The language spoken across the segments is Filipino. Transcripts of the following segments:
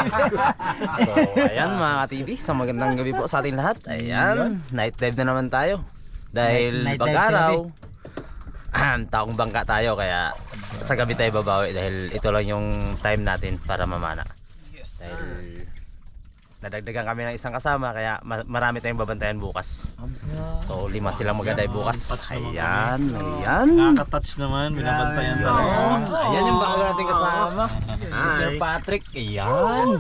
So ayan mga ka-TV, sa magandang gabi po sa ating lahat. Ayan, night dive na naman tayo. Dahil Night dive pag-araw, taong bangka tayo, kaya sa gabi tayo babawi dahil ito lang yung time natin para mamana. Yes, Dahil nadagdagan kami ng isang kasama, kaya marami tayong babantayan bukas. So 5 silang mag-dive bukas. Ayan, ayan. Nakaka-touch naman, binabantayan tayo. Ayan yung bago nating kasama. Sir Patrick, ayan.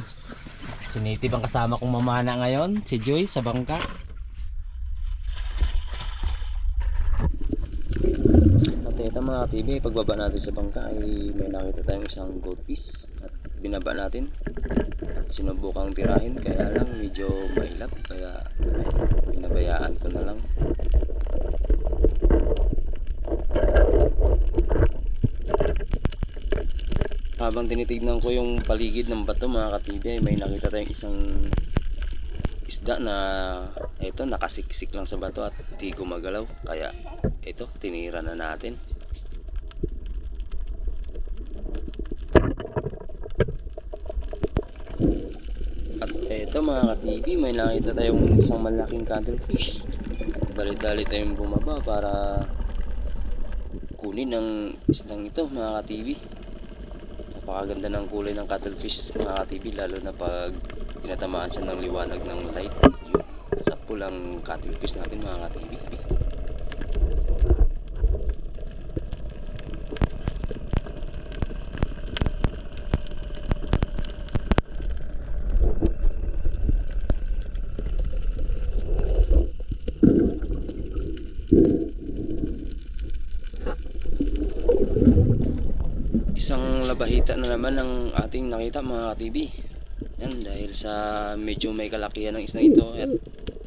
Si Native ang kasama kong mamana ngayon, si Joy sa bangka. At ito mga TV, pagbaba natin sa bangka ay may nakita tayong isang goldfish at binaba natin. At sinubukang tirahin, kaya lang medyo mailap, kaya pinabayaan ko na lang. Habang tinitignan ko yung paligid ng bato mga ka-TV, may nakita tayong isang isda na ito nakasiksik lang sa bato at di gumagalaw, kaya ito tinira na natin. At ito mga ka-TV, may nakita tayong isang malaking cuttlefish. Dali-dali tayong bumaba para kunin ang isdang ito mga ka-TV. Napakaganda ng kulay ng cuttlefish mga ka-TV, lalo na pag tinatamaan siya ng liwanag ng light. Yun, sakto lang cuttlefish natin mga ka-TV. Isang labahita na naman ang ating nakita mga ka-TV. Yan, dahil sa medyo may kalakihan ng isda ito, at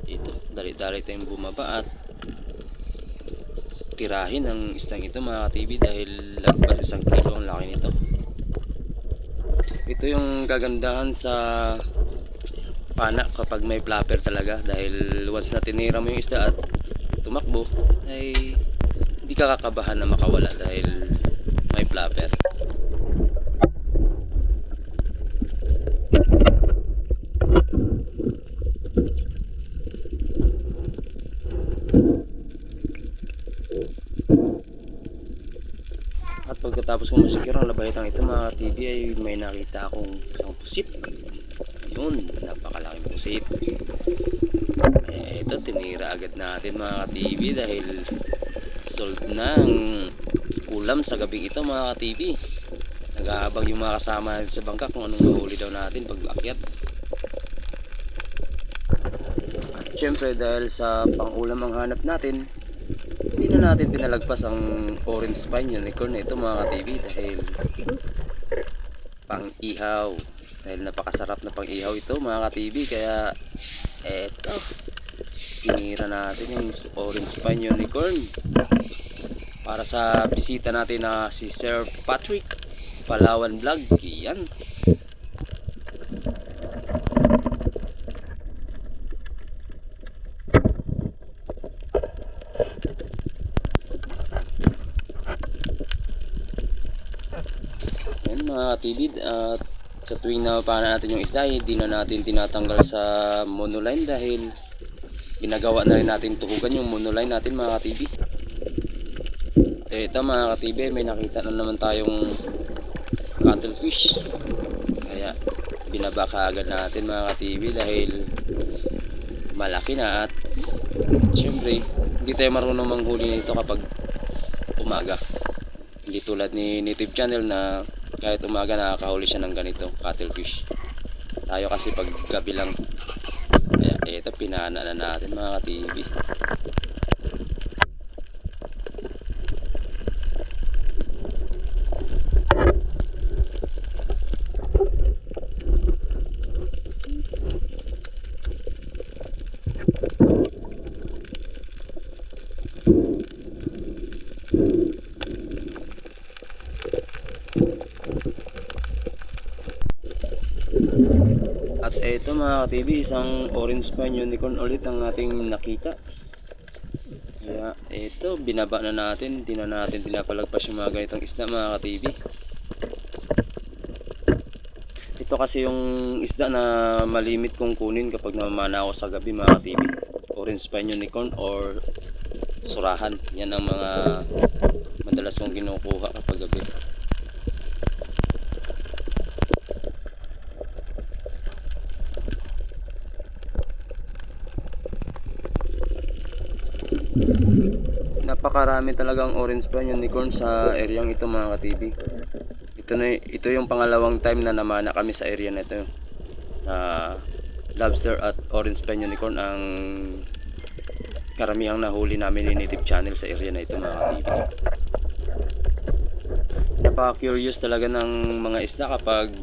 ito dali-dali tayong bumaba at tirahin ang isdang ito mga ka-TV dahil lagpas 1 kilo ang laki nito. Ito yung kagandahan sa pana kapag may flapper talaga, dahil once na tinira mo yung isda at tumakbo ay hindi ka kakabahan na makawala dahil may flapper. At pagkatapos kong masikir ang labahitang ito mga TV ay may nakita akong isang pusit. Yun, napakalaking pusit. Ito tinira agad natin mga TV dahil solved na ang ulam sa gabi ito mga TV. Nag-aabang yung mga kasama sa bangka kung anong mahuli daw natin pag akyat. At syempre dahil sa pang-ulam ang hanap natin, hindi na natin pinalagpas ang orange spine unicorn na ito mga ka-TV dahil pang-ihaw. Dahil napakasarap na pang-ihaw ito mga ka-TV, kaya eto, tinira natin yung orange spine unicorn para sa bisita natin na si Sir Patrick Palawan Vlog. Yan. Yan mga TV, at sa tuwing napapana natin yung isda, hindi na natin tinatanggal sa monoline dahil ginagawa na rin natin tuhugan yung monoline natin mga TV. Ito mga ka-TV, may nakita na naman tayong cuttlefish, kaya binaba kaagad natin mga ka-TV dahil malaki na. At syempre hindi tayo marunong manghuli nito kapag umaga, hindi tulad ni Native Channel na kahit umaga nakakahuli siya ng ganito cuttlefish. Tayo kasi pag gabi lang, kaya ito pinana na natin mga ka-TV. At ito mga ka-TV, isang orange spine unicorn ulit ang ating nakita. Kaya ito, binaba na natin, hindi na natin pinapalagpas yung mga ganitong isda mga ka-TV. Ito Ito kasi yung isda na malimit kong kunin kapag namamana ako sa gabi mga ka-TV. Orange spine unicorn or surahan. Yan ang mga madalas kong kinukuha kapag gabi. Napakarami talagang orange spine unicorn sa area ito mga ka-TV. Ito yung pangalawang time na namana kami sa area na ito. Lobster at orange spine unicorn ang karamihang nahuli namin ni Native Channel sa area na ito mga ka-TV. Napaka-curious talaga ng mga isda kapag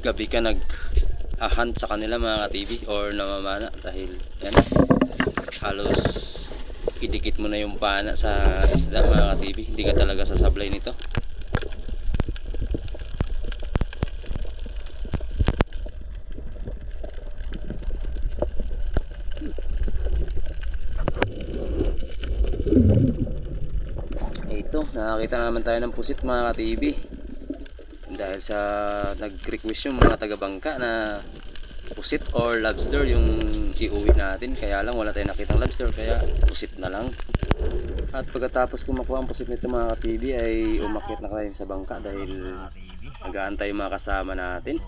gabi ka nag-hunt sa kanila mga ka-TV or namamana dahil yan, halos idikit mo na yung pana sa isda mga ka-TV, hindi ka talaga sasablay nito. Ito, nakakita naman tayo ng pusit mga ka-TV dahil sa nag-request yung mga taga-bangka na pusit or lobster yung iuwi natin, kaya lang wala tayong nakitang lobster kaya pusit na lang. At pagkatapos ko makuha ang pusit nito mga ka-TV ay umakyat na tayo sa bangka dahil nag-aantay yung mga kasama natin.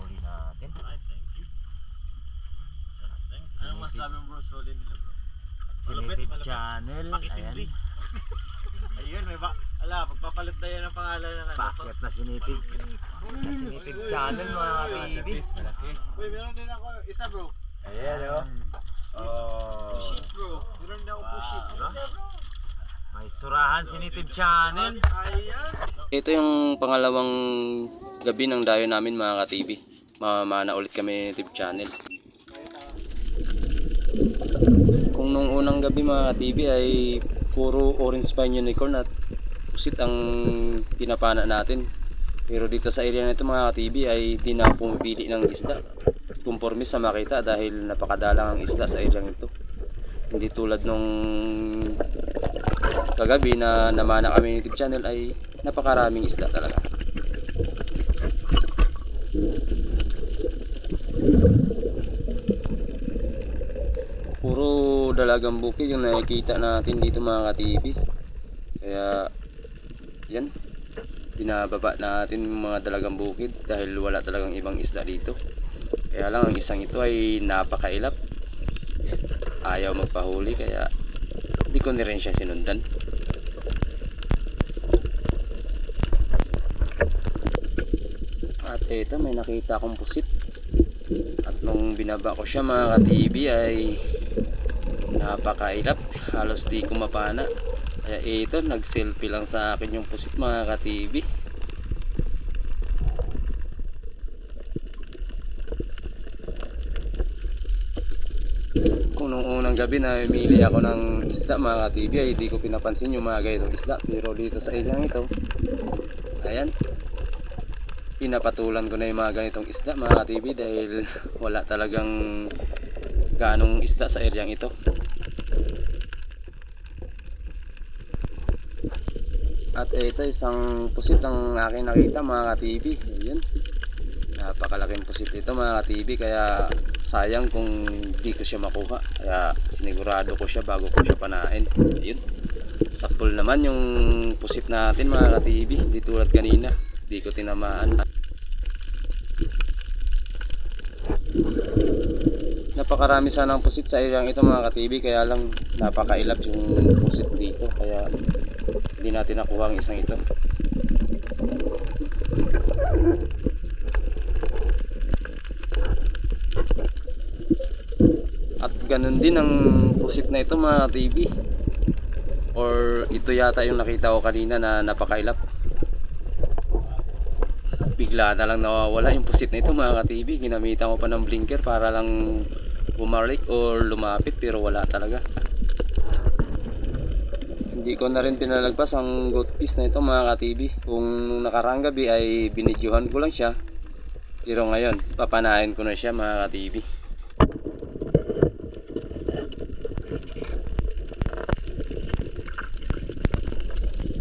Ano masabi mo bro, solid nila bro? Native Channel, ayan. Ayun, may ba? Ala, magpapalit na yan ang pangalan ng ano. Paket na si Native Channel mga ka-TV. Uy, meron din ako isa bro. Ayan o. Pushit bro. Meron din ako pushit. May surahan si Native Channel. Ayan. Ito yung pangalawang gabi ng dayo namin mga ka-TV. Mamamana ulit kami ni Native Channel. Kung nung unang gabi mga ka-TV ay puro orange spine unicorn at pusit ang pinapana natin. Pero dito sa area na ito mga ka-TV ay di na pumipili ng isda. Conforme sa makita dahil napakadalang ang isda sa area nito. Hindi tulad nung kagabi na namana kami ni Native Channel ay napakaraming isda talaga. Puro dalagang bukid yung nakikita natin dito mga ka-TV. Kaya yan, binababa natin yung mga dalagang bukid dahil wala talagang ibang isda dito. Kaya lang ang isang ito ay napakailap, ayaw magpahuli kaya hindi ko na rin siya sinundan. At eto, may nakita akong pusit. At nung binaba ko siya mga ka-TV ay napakailap, halos di ko mapana. Kaya ito, nag-selfie lang sa akin yung pusit mga ka-TV. Kung nung unang gabi na mili ako ng isda mga ka-TV ay di ko pinapansin yung mga ganitong isda. Pero dito sa ilang ito, ayan, pinapatulan ko na yung mga ganitong isda mga ka-TV dahil wala talagang ganong isda sa areang ito. At ito, isang pusit ang aking nakita mga ka-TV. Ayan, napakalaking pusit ito mga ka-TV, kaya sayang kung di ko siya makuha, kaya sinigurado ko siya bago ko siya panain. Ayun, sakpol naman yung pusit natin mga ka-TV, di tulad kanina, di ko tinamaan. Napakarami sana ang pusit sa ilang ito mga ka-TV, kaya lang napakailap yung pusit dito, kaya hindi natin nakuha ang isang ito. At ganun din ang pusit na ito mga ka-TV, or ito yata yung nakita ko kanina na napakailap. Bigla na lang nawawala yung pusit na ito mga ka-TV. Ginamitan ko pa ng blinker para lang bumalik or lumapit, pero wala talaga. Hindi ko na rin pinalagpas ang goat fish na ito mga ka-TV. Kung nakarang gabi ay binidyohan ko lang siya, pero ngayon papanahin ko na siya mga ka-TV.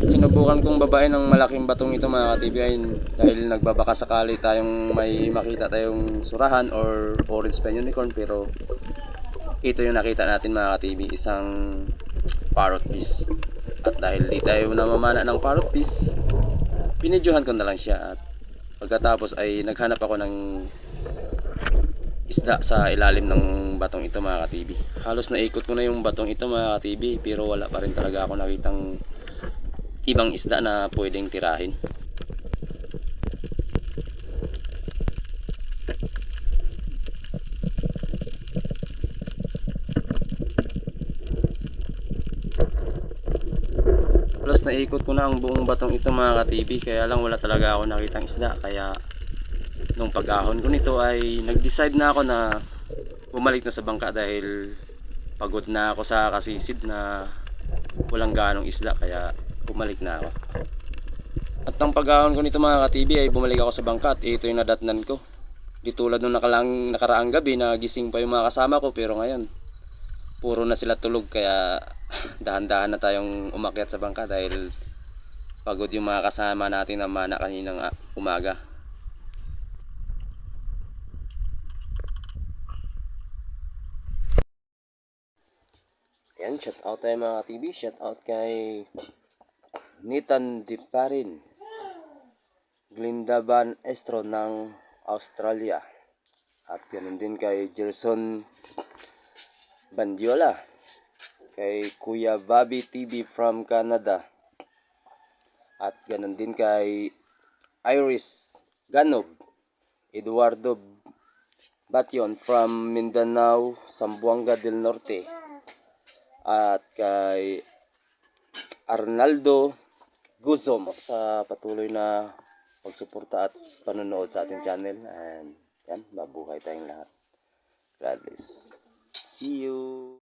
At sinubukan kong babae ng malaking batong ito mga ka-TV dahil nagbabaka sakali tayong may makita tayong surahan or orange pen unicorn, pero ito yung nakita natin mga ka-TV, isang parrot fish. At dahil di tayo namamana ng parrot fish, pinidyohan ko na lang siya, at pagkatapos ay naghanap ako ng isda sa ilalim ng batong ito mga ka-TV. Halos naikot ko na yung batong ito mga ka-TV, pero wala pa rin talaga ako nakitang ibang isda na pwedeng tirahin. Halos naikot ko na ang buong batong ito mga ka-TV, kaya lang wala talaga ako nakitang isda. Kaya nung pag-ahon ko nito ay nag-decide na ako na bumalik na sa bangka dahil pagod na ako sa kasisid na walang ganong isda, kaya bumalik na ako. At nang pag-ahon ko nito mga ka-TV ay bumalik ako sa bangka, at ito yung nadatnan ko. Di tulad nung nakaraang gabi na gising pa yung mga kasama ko, pero ngayon puro na sila tulog, kaya dahan-dahan na tayong umakyat sa bangka dahil pagod yung mga kasama natin na mana kaninang umaga. Yan, shout out tayo mga TV, shout out kay Nathan Diparin, Glinda Van Estro ng Australia, at ganun din kay Gerson Bandiola, kay Kuya Bobby TV from Canada, at ganun din kay Iris Ganob, Eduardo Bation from Mindanao, Zamboanga del Norte, at kay Arnaldo Guzom sa patuloy na pagsuporta at panonood sa ating channel. And yan, mabuhay tayong lahat. God bless. See you.